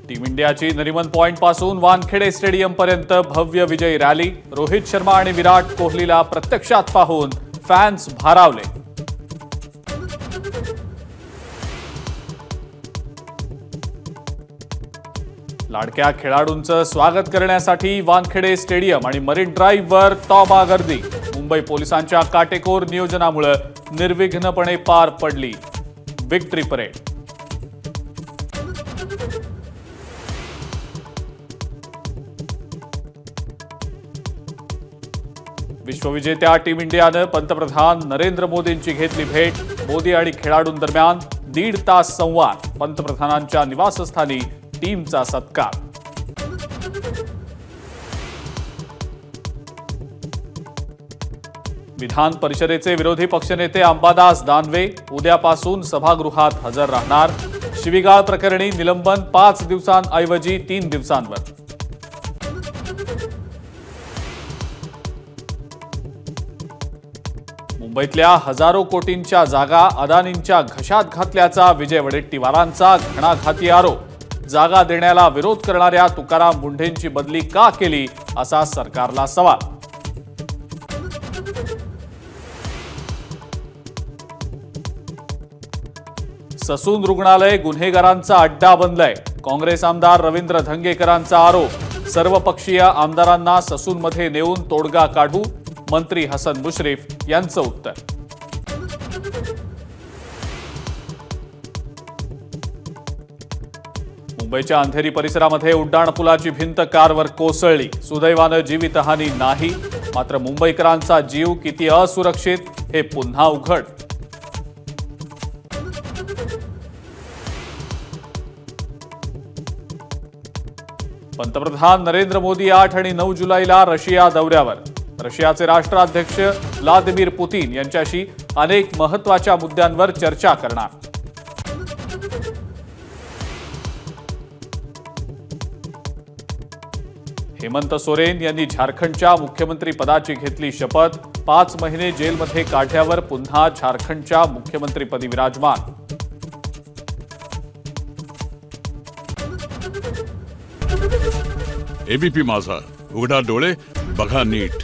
Team इंडियाची Nariman point पासून Wankhede stadium पर्यंत भव्य विजयी रॅली। रोहित शर्मा आणि विराट कोहलीला प्रत्यक्षात पाहून फॅन्स भारावले। लाडक्या खेळाडूंचं स्वागत करण्यासाठी वानखेडे स्टेडियम आणि मरीन ड्राईव्हवर तौबा गर्दी। मुंबई पोलिसांच्या काटेकोर नियोजनामुळे निर्विघ्नपणे पार पडली विक्ट्री परेड। विश्वविजेत्या टीम इंडियानं पंतप्रधान नरेंद्र मोदींची घेतली भेट। मोदी आणि खेळाडूंदरम्यान 1.5 तास संवाद। पंतप्रधानांच्या निवासस्थानी टीमचा सत्कार। विधान परिषदेचे विरोधी पक्षनेते अंबादास दानवे उद्यापासून सभागृहात हजर राहणार। शिवीगाळ प्रकरणी निलंबन 5 दिवसांऐवजी 3 दिवसांवर। मुंबईतल्या हजारो कोटींच्या जागा अदानींच्या घशात घातल्याचा विजय वडेट्टीवारांचा घणाघाती आरोप। जागा देण्याला विरोध करणाऱ्या तुकाराम मुंढेंची बदली का केली असा सरकारला सवाल। ससून रुग्णालय गुन्हेगारांचा अड्डा बनलंय। काँग्रेस आमदार रवींद्र धंगेकरांचा आरोप। सर्वपक्षीय आमदारांना ससूनमध्ये नेऊन तोडगा काढू, मंत्री हसन मुश्रीफ यांचं उत्तर। मुंबईच्या अंधेरी परिसरामध्ये उड्डाणपुलाची भिंत कारवर कोसळली। सुदैवानं जीवितहानी नाही, मात्र मुंबईकरांचा जीव किती असुरक्षित हे पुन्हा उघड। पंतप्रधान नरेंद्र मोदी 8 आणि 9 जुलैला रशिया दौऱ्यावर। रशियाचे राष्ट्राध्यक्ष व्लादिमीर पुतीन यांच्याशी अनेक महत्त्वाच्या मुद्द्यांवर चर्चा करणार। हेमंत सोरेन यांनी झारखंडच्या मुख्यमंत्री पदाची घेतली शपथ। 5 महिने जेलमध्ये काढल्यावर पुन्हा झारखंडच्या मुख्यमंत्रीपदी विराजमान। एबीपी माझा, उघडा डोळे बघा नीट।